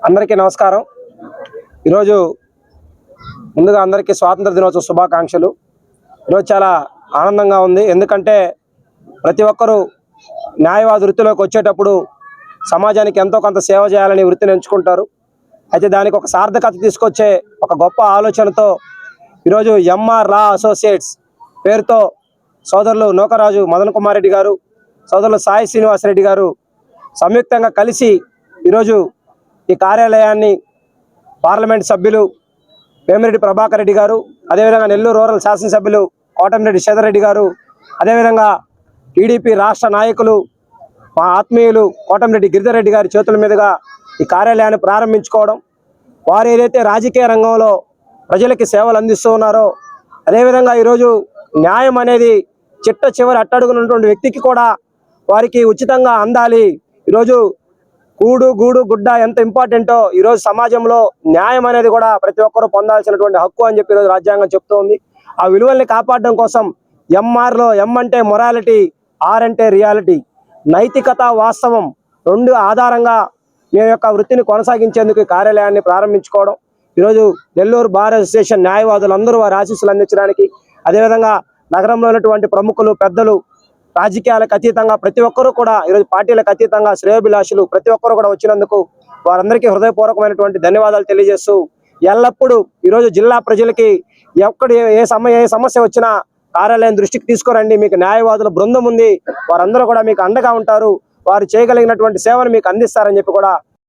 అందరికీ నమస్కారం। ఈరోజు ముందుగా అందరికీ స్వాతంత్ర దినోత్సవ శుభాకాంక్షలు। ఈరోజు చాలా ఆనందంగా ఉంది, ఎందుకంటే ప్రతి ఒక్కరూ న్యాయవాద వృత్తిలోకి వచ్చేటప్పుడు సమాజానికి ఎంతో కొంత సేవ చేయాలని వృత్తిని ఎంచుకుంటారు। అయితే దానికి ఒక సార్థకత తీసుకొచ్చే ఒక గొప్ప ఆలోచనతో ఈరోజు ఎంఆర్ లా అసోసియేట్స్ పేరుతో సోదరులు నూకరాజు మదన్ కుమార్ రెడ్డి గారు, సోదరులు సాయి శ్రీనివాస్ రెడ్డి గారు సంయుక్తంగా కలిసి ఈరోజు ఈ కార్యాలయాన్ని పార్లమెంట్ సభ్యులు వేమిరెడ్డి ప్రభాకర్ రెడ్డి గారు, అదేవిధంగా నెల్లూరు రూరల్ శాసనసభ్యులు కోటమిరెడ్డి శ్రీధర్ రెడ్డి గారు, అదేవిధంగా టీడీపీ రాష్ట్ర నాయకులు మా ఆత్మీయులు కోటమిరెడ్డి గిరిధర్ రెడ్డి గారి చేతుల మీదుగా ఈ కార్యాలయాన్ని ప్రారంభించుకోవడం, వారు ఏదైతే రాజకీయ రంగంలో ప్రజలకి సేవలు అందిస్తూ ఉన్నారో అదేవిధంగా ఈరోజు న్యాయం అనేది చిట్ట చివరి అట్టడుగున్నటువంటి వ్యక్తికి కూడా వారికి ఉచితంగా అందాలి। ఈరోజు కూడు గూడు గుడ్డ ఎంత ఇంపార్టెంటో ఈరోజు సమాజంలో న్యాయం అనేది కూడా ప్రతి ఒక్కరూ పొందాల్సినటువంటి హక్కు అని చెప్పి ఈరోజు రాజ్యాంగం చెప్తోంది। ఆ విలువల్ని కాపాడడం కోసం ఎంఆర్లో ఎం అంటే మొరాలిటీ, ఆర్ అంటే రియాలిటీ, నైతికత వాస్తవం రెండు ఆధారంగా మేము యొక్క వృత్తిని కొనసాగించేందుకు ఈ కార్యాలయాన్ని ప్రారంభించుకోవడం, ఈరోజు నెల్లూరు బార్ అసోసియేషన్ న్యాయవాదులందరూ వారి ఆశీస్సులు అందించడానికి, అదేవిధంగా నగరంలో ఉన్నటువంటి ప్రముఖులు పెద్దలు రాజకీయాలకు అతీతంగా ప్రతి ఒక్కరూ కూడా ఈరోజు పార్టీలకు అతీతంగా శ్రేయోభిలాషులు ప్రతి ఒక్కరూ కూడా వచ్చినందుకు వారందరికీ హృదయపూర్వకమైనటువంటి ధన్యవాదాలు తెలియజేస్తూ, ఎల్లప్పుడూ ఈరోజు జిల్లా ప్రజలకి ఏ సమస్య వచ్చినా కార్యాలయం దృష్టికి తీసుకురండి, మీకు న్యాయవాదుల బృందం ఉంది, వారందరూ కూడా మీకు అండగా ఉంటారు, వారు చేయగలిగినటువంటి సేవను మీకు అందిస్తారని చెప్పి కూడా